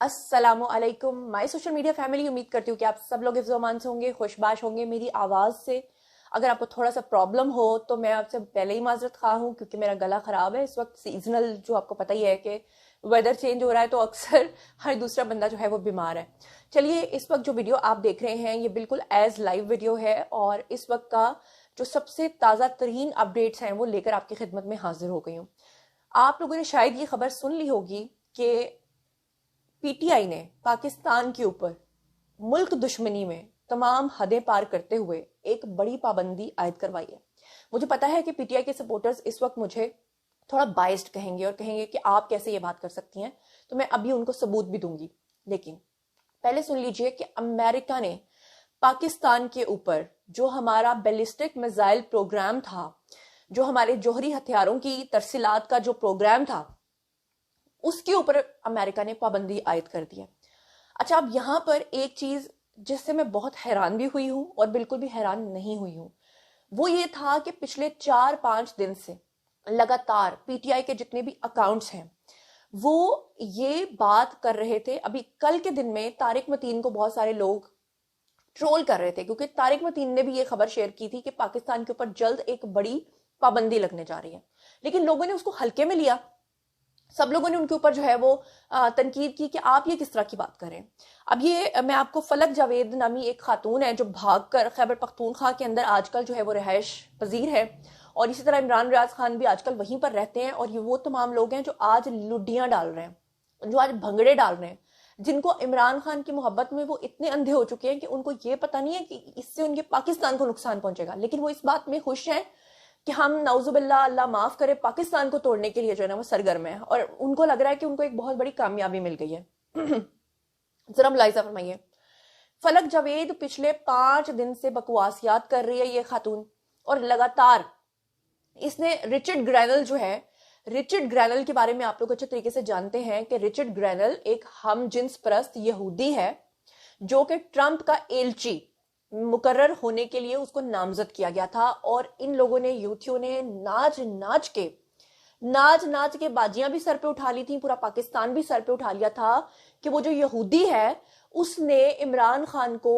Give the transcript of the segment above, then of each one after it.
अस्सलामुअलैकुम my social media family. उम्मीद करती हूँ कि आप सब लोग इज़्ज़ो-अमान से होंगे, खुशबाश होंगे मेरी आवाज़ से। अगर आपको थोड़ा सा प्रॉब्लम हो तो मैं आपसे पहले ही माजरत खा हूँ, क्योंकि मेरा गला ख़राब है इस वक्त। सीजनल जो आपको पता ही है कि वेदर चेंज हो रहा है, तो अक्सर हर दूसरा बंदा जो है वो बीमार है। चलिए, इस वक्त जो वीडियो आप देख रहे हैं ये बिल्कुल एज लाइव वीडियो है, और इस वक्त का जो सबसे ताज़ा तरीन अपडेट्स हैं वो लेकर आपकी खिदमत में हाजिर हो गई हूँ। आप लोगों ने शायद ये खबर सुन ली होगी कि पीटीआई ने पाकिस्तान के ऊपर मुल्क दुश्मनी में तमाम हदें पार करते हुए एक बड़ी पाबंदी आयद करवाई है। मुझे पता है कि पीटीआई के सपोर्टर्स इस वक्त मुझे थोड़ा बाइस्ड कहेंगे और कहेंगे कि आप कैसे ये बात कर सकती हैं, तो मैं अभी उनको सबूत भी दूंगी। लेकिन पहले सुन लीजिए कि अमेरिका ने पाकिस्तान के ऊपर जो हमारा बैलिस्टिक मिसाइल प्रोग्राम था, जो हमारे जोहरी हथियारों की तरसीलात का जो प्रोग्राम था, उसके ऊपर अमेरिका ने पाबंदी आयद कर दी है। अच्छा, अब यहां पर एक चीज जिससे मैं बहुत हैरान भी हुई हूं और बिल्कुल भी हैरान नहीं हुई हूं, वो ये था कि पिछले 4-5 दिन से लगातार पीटीआई के जितने भी अकाउंट्स हैं वो ये बात कर रहे थे। अभी कल के दिन में तारिक मतीन को बहुत सारे लोग ट्रोल कर रहे थे, क्योंकि तारिक मतीन ने भी ये खबर शेयर की थी कि पाकिस्तान के ऊपर जल्द एक बड़ी पाबंदी लगने जा रही है। लेकिन लोगों ने उसको हल्के में लिया। सब लोगों ने उनके ऊपर जो है वो तनकीद की कि आप ये किस तरह की बात करें। अब ये मैं आपको, फलक जावेद नामी एक खातून है जो भागकर खैबर पख्तूनख्वा के अंदर आजकल जो है वो रिहाइश पजीर है, और इसी तरह इमरान रियाज खान भी आजकल वहीं पर रहते हैं। और ये वो तमाम लोग हैं जो आज लुड्डियां डाल रहे हैं, जो आज भंगड़े डाल रहे हैं, जिनको इमरान खान की मोहब्बत में वो इतने अंधे हो चुके हैं कि उनको ये पता नहीं है कि इससे उनके पाकिस्तान को नुकसान पहुंचेगा। लेकिन वो इस बात में खुश हैं कि हम नौजुबिल्ला, अल्लाह माफ करे, पाकिस्तान को तोड़ने के लिए जो है ना वो सरगर्म है, और उनको लग रहा है कि उनको एक बहुत बड़ी कामयाबी मिल गई है। जरा मुलाहिजा फरमाइए, फलक जावेद पिछले 5 दिन से बकवासियात कर रही है ये खातून, और लगातार इसने रिचर्ड ग्रैनल जो है, रिचर्ड ग्रैनल के बारे में आप लोग अच्छे तरीके से जानते हैं कि रिचर्ड ग्रैनल एक हम जिन्स परस्त यहूदी है, जो कि ट्रंप का एलची मुकर्रर होने के लिए उसको नामजद किया गया था। और इन लोगों ने, यूथियों ने नाच नाच के बाजियां भी सर पे उठा ली थी, पूरा पाकिस्तान भी सर पे उठा लिया था कि वो जो यहूदी है उसने इमरान खान को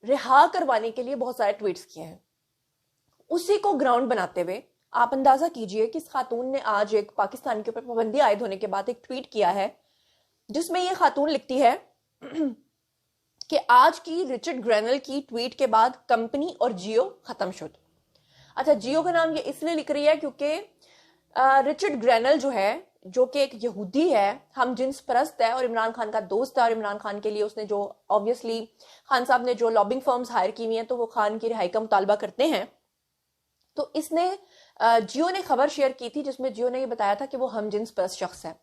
रिहा करवाने के लिए बहुत सारे ट्वीट्स किए हैं। उसी को ग्राउंड बनाते हुए आप अंदाजा कीजिए कि इस खातून ने आज एक पाकिस्तान के ऊपर पाबंदी आयद होने के बाद एक ट्वीट किया है, जिसमें यह खातून लिखती है कि आज की रिचर्ड ग्रैनल की ट्वीट के बाद कंपनी और जियो खत्म शुद। अच्छा, जियो का नाम ये इसलिए लिख रही है क्योंकि रिचर्ड ग्रैनल जो है, जो कि एक यहूदी है, हम जिन्स परस्त है और इमरान खान का दोस्त है, और इमरान खान के लिए उसने जो, ऑब्वियसली खान साहब ने जो लॉबिंग फर्म्स हायर की हुई हैं तो वो खान की रिहाई का मुतालबा करते हैं। तो इसने, जियो ने खबर शेयर की थी जिसमें जियो ने ये बताया था कि वो हम जिन्स परस्त शख्स है।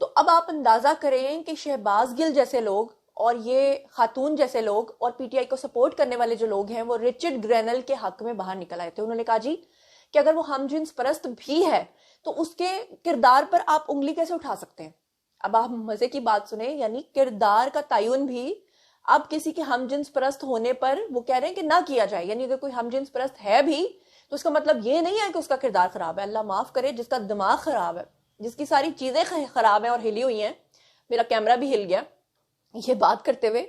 तो अब आप अंदाजा करें कि शहबाज गिल जैसे लोग और ये खातून जैसे लोग और पीटीआई को सपोर्ट करने वाले जो लोग हैं वो रिचर्ड ग्रैनल के हक में बाहर निकल आए थे। उन्होंने कहा जी कि अगर वो हम जिन्स परस्त भी है तो उसके किरदार पर आप उंगली कैसे उठा सकते हैं। अब आप मजे की बात सुने, यानी किरदार का तयन भी अब किसी के हम जिन्स परस्त होने पर वो कह रहे हैं कि ना किया जाए। यानी अगर कोई हम जिन्स परस्त है भी तो उसका मतलब ये नहीं है कि उसका किरदार खराब है। अल्लाह माफ करे, जिसका दिमाग खराब है, जिसकी सारी चीजें खराब है और हिली हुई हैं, मेरा कैमरा भी हिल गया ये बात करते हुए,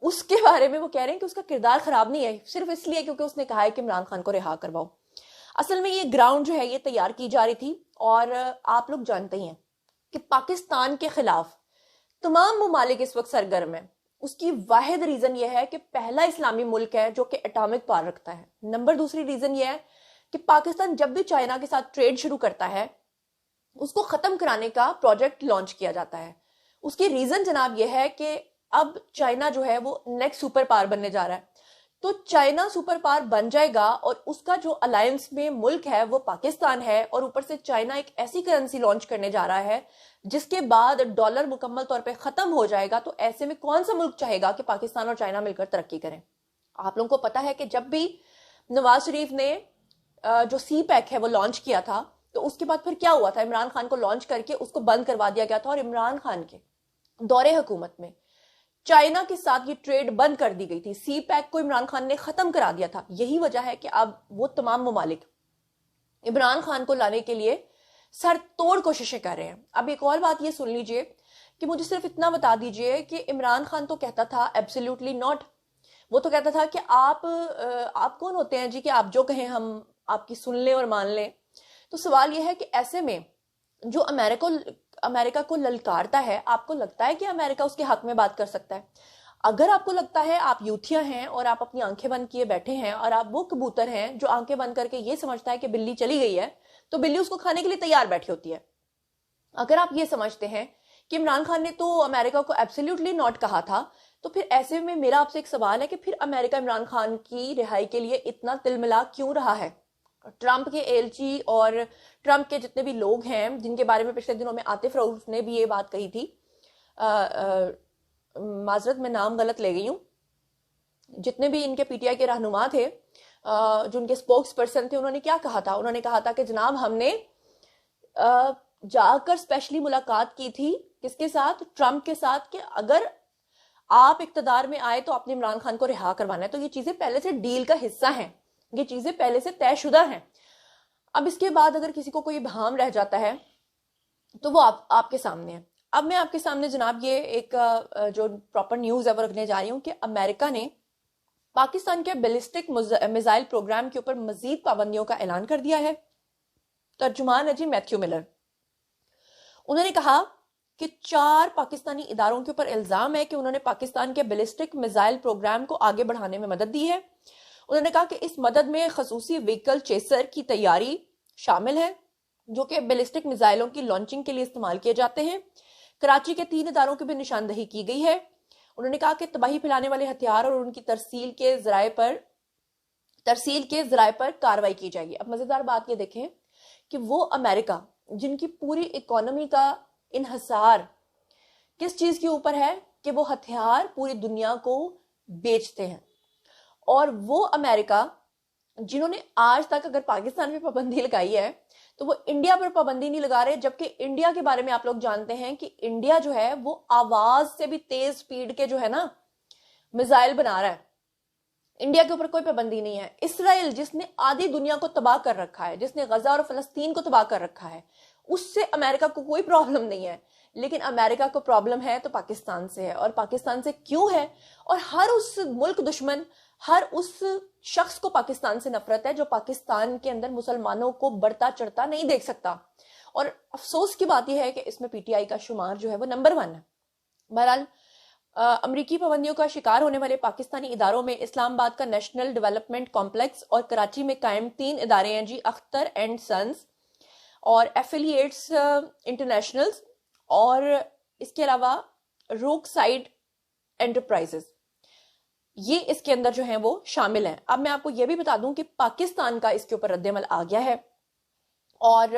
उसके बारे में वो कह रहे हैं कि उसका किरदार खराब नहीं है सिर्फ इसलिए क्योंकि उसने कहा है कि इमरान खान को रिहा करवाओ। असल में ये ग्राउंड जो है ये तैयार की जा रही थी, और आप लोग जानते ही हैं कि पाकिस्तान के खिलाफ तमाम ममालिक इस वक्त सरगर्म है। उसकी वाहिद रीजन यह है कि पहला इस्लामी मुल्क है जो कि एटॉमिक पावर रखता है। नंबर दूसरी रीजन यह है कि पाकिस्तान जब भी चाइना के साथ ट्रेड शुरू करता है उसको खत्म कराने का प्रोजेक्ट लॉन्च किया जाता है। उसकी रीजन जनाब यह है कि अब चाइना जो है वो नेक्स्ट सुपर पावर बनने जा रहा है। तो चाइना सुपर पावर बन जाएगा और उसका जो अलायंस में मुल्क है वो पाकिस्तान है, और ऊपर से चाइना एक ऐसी करेंसी लॉन्च करने जा रहा है जिसके बाद डॉलर मुकम्मल तौर पे खत्म हो जाएगा। तो ऐसे में कौन सा मुल्क चाहेगा कि पाकिस्तान और चाइना मिलकर तरक्की करें। आप लोगों को पता है कि जब भी नवाज शरीफ ने जो सी पैक है वो लॉन्च किया था तो उसके बाद फिर क्या हुआ था, इमरान खान को लॉन्च करके उसको बंद करवा दिया गया था, और इमरान खान के दौरे हुकूमत में चाइना के साथ ये ट्रेड बंद कर दी गई थी। सी पैक को इमरान खान ने खत्म करा दिया था। यही वजह है कि अब वो तमाम ममालिक इमरान खान को लाने के लिए सर तोड़ कोशिशें कर रहे हैं। अब एक और बात ये सुन लीजिए कि मुझे सिर्फ इतना बता दीजिए कि इमरान खान तो कहता था एब्सोल्युटली नॉट, वो तो कहता था कि आप कौन होते हैं जी कि आप जो कहें हम आपकी सुन लें और मान लें। तो सवाल यह है कि ऐसे में जो अमेरिका को ललकारता है, आपको लगता है कि अमेरिका उसके हक में बात कर सकता है? अगर आपको लगता है आप यूथिया हैं और आप अपनी आंखें बंद किए बैठे हैं और आप वो कबूतर हैं जो आंखें बंद करके ये समझता है कि बिल्ली चली गई है तो बिल्ली उसको खाने के लिए तैयार बैठी होती है। अगर आप ये समझते हैं कि इमरान खान ने तो अमेरिका को एब्सोल्युटली नॉट कहा था, तो फिर ऐसे में मेरा आपसे एक सवाल है कि फिर अमेरिका इमरान खान की रिहाई के लिए इतना तिलमिला क्यों रहा है? ट्रंप के एलची और ट्रंप के जितने भी लोग हैं जिनके बारे में पिछले दिनों में आतिफ रऊफ ने भी ये बात कही थी, माजरत में नाम गलत ले गई हूं, जितने भी इनके पीटीआई के रहनुमा थे, जो उनके स्पोक्स पर्सन थे, उन्होंने क्या कहा था? उन्होंने कहा था कि जनाब हमने जाकर स्पेशली मुलाकात की थी किसके साथ? ट्रंप के साथ, कि अगर आप इक्तदार में आए तो आपने इमरान खान को रिहा करवाना है। तो ये चीजें पहले से डील का हिस्सा हैं, ये चीजें पहले से तयशुदा हैं। अब इसके बाद अगर किसी को कोई बहाम रह जाता है तो वो आपके सामने है। अब मैं आपके सामने जनाब ये एक जो प्रॉपर न्यूज है वो रखने जा रही हूँ कि अमेरिका ने पाकिस्तान के बैलिस्टिक मिसाइल प्रोग्राम के ऊपर मजीद पाबंदियों का ऐलान कर दिया है। तर्जुमान है जी मैथ्यू मिलर। उन्होंने कहा कि 4 पाकिस्तानी इदारों के ऊपर इल्जाम है कि उन्होंने पाकिस्तान के बैलिस्टिक मिसाइल प्रोग्राम को आगे बढ़ाने में मदद दी है। उन्होंने कहा कि इस मदद में खसूसी व्हीकल चेसर की तैयारी शामिल है जो कि बैलिस्टिक मिसाइलों की लॉन्चिंग के लिए इस्तेमाल किए जाते हैं। कराची के 3 इदारों की भी निशानदही की गई है। उन्होंने कहा कि तबाही फैलाने वाले हथियार और उनकी तरसील के जराए पर कार्रवाई की जाएगी। अब मजेदार बात ये देखें कि वो अमेरिका जिनकी पूरी इकोनॉमी का इन्हसार किस चीज के ऊपर है कि वो हथियार पूरी दुनिया को बेचते हैं, और वो अमेरिका जिन्होंने आज तक अगर पाकिस्तान पे पाबंदी लगाई है तो वो इंडिया पर पाबंदी नहीं लगा रहे, जबकि इंडिया के बारे में आप लोग जानते हैं कि इंडिया जो है वो आवाज से भी तेज स्पीड के जो है ना मिसाइल बना रहा है। इंडिया के ऊपर कोई पाबंदी नहीं है। इसराइल जिसने आधी दुनिया को तबाह कर रखा है, जिसने गजा और फलस्तीन को तबाह कर रखा है, उससे अमेरिका को कोई प्रॉब्लम नहीं है। लेकिन अमेरिका को प्रॉब्लम है तो पाकिस्तान से है। और पाकिस्तान से क्यों है? और हर उस मुल्क दुश्मन, हर उस शख्स को पाकिस्तान से नफरत है जो पाकिस्तान के अंदर मुसलमानों को बढ़ता चढ़ता नहीं देख सकता। और अफसोस की बात यह है कि इसमें पीटीआई का शुमार जो है वो नंबर 1 है। बहरहाल अमरीकी पाबंदियों का शिकार होने वाले पाकिस्तानी इदारों में इस्लामाबाद का नेशनल डेवलपमेंट कॉम्प्लेक्स और कराची में कायम 3 इदारे हैं जी, अख्तर एंड सन्स और एफिलिएट्स इंटरनेशनल्स, और इसके अलावा रोक साइड एंटरप्राइजेस, ये इसके अंदर जो है वो शामिल हैं। अब मैं आपको ये भी बता दूं कि पाकिस्तान का इसके ऊपर रद्देअमल आ गया है, और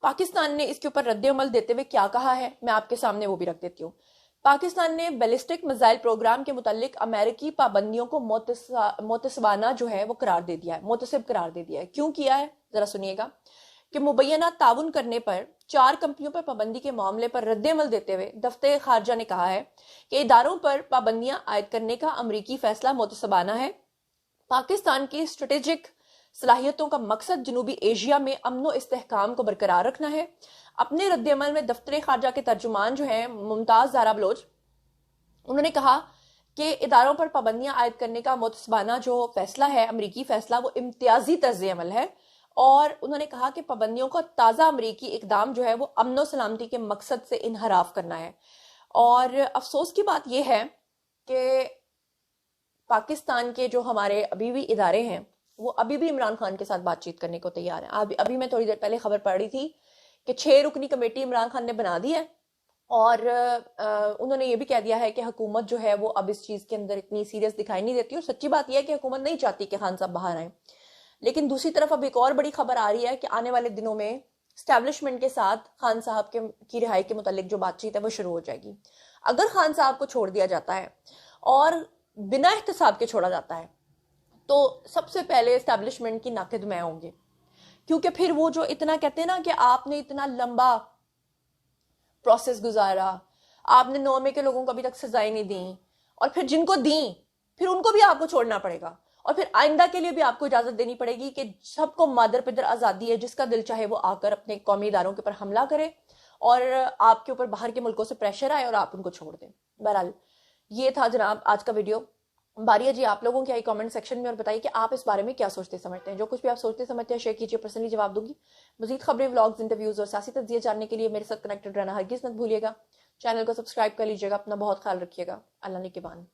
पाकिस्तान ने इसके ऊपर रद्देअमल देते हुए क्या कहा है मैं आपके सामने वो भी रख देती हूँ। पाकिस्तान ने बैलिस्टिक मिसाइल प्रोग्राम के मुतालिक अमेरिकी पाबंदियों को मोतसबाना जो है वो करार दे दिया है, मोतसिब करार दे दिया है। क्यों किया है जरा सुनिएगा कि मुबैना ताउन करने पर 4 कंपनियों पर पाबंदी के मामले पर रद्देअमल देते हुए दफ्तर खारजा ने कहा है कि इदारों पर पाबंदियां आयद करने का अमरीकी फैसला मोतसबाना है। पाकिस्तान की स्ट्रेटेजिक सलाहियतों का मकसद जनूबी एशिया में अमन इस्तेहकाम को बरकरार रखना है। अपने रद्देअमल में दफ्तर खारजा के तर्जुमान जो है मुमताज ज़ारा बलोच, उन्होंने कहा कि इदारों पर पाबंदियां आयद करने का मोतसबाना जो फैसला है, अमरीकी फैसला, वो इम्तियाजी तर्ज अमल है। और उन्होंने कहा कि पाबंदियों का ताज़ा अमरीकी इकदाम जो है वो अमन और सलामती के मकसद से इनहराफ करना है। और अफसोस की बात यह है कि पाकिस्तान के जो हमारे अभी भी इदारे हैं वो अभी भी इमरान खान के साथ बातचीत करने को तैयार हैं। अभी मैं थोड़ी देर पहले खबर पढ़ रही थी कि 6 रुकनी कमेटी इमरान खान ने बना दी है, और उन्होंने ये भी कह दिया है कि हुकूमत जो है वो अब इस चीज़ के अंदर इतनी सीरियस दिखाई नहीं देती। और सच्ची बात यह है कि हुकूमत नहीं चाहती कि खान साहब बाहर आए। लेकिन दूसरी तरफ अब एक और बड़ी खबर आ रही है कि आने वाले दिनों में स्टैब्लिशमेंट के साथ खान साहब की रिहाई के मुतालिक जो बातचीत है वो शुरू हो जाएगी। अगर खान साहब को छोड़ दिया जाता है और बिना एहतसाब के छोड़ा जाता है तो सबसे पहले स्टैब्लिशमेंट की नाकिद मैं होंगे, क्योंकि फिर वो जो इतना कहते हैं ना कि आपने इतना लंबा प्रोसेस गुजारा, आपने 9 मई के लोगों को अभी तक सजाएं नहीं दी, और फिर जिनको दी फिर उनको भी आपको छोड़ना पड़ेगा, और फिर आइंदा के लिए भी आपको इजाजत देनी पड़ेगी कि सबको मादर पिदर आजादी है, जिसका दिल चाहे वो आकर अपने कौमी इदारों के ऊपर हमला करे और आपके ऊपर बाहर के मुल्कों से प्रेशर आए और आप उनको छोड़ दें। बहरहाल ये था जनाब आज का वीडियो। बारी है जी आप लोगों की, आई कमेंट सेक्शन में और बताइए कि आप इस बारे में क्या सोचते समझते हैं। जो कुछ भी आप सोचते समझते हैं शेयर कीजिए, पर्सनली जवाब दूंगी। मजीद खबरें, व्लॉग्स, इंटरव्यूज और सियासी तज्जिए जानने के लिए मेरे साथ कनेक्टेड रहना हरगिज मत भूलिएगा। चैनल को सब्सक्राइब कर लीजिएगा। अपना बहुत ख्याल रखिएगा। अल्लाह निगहबान।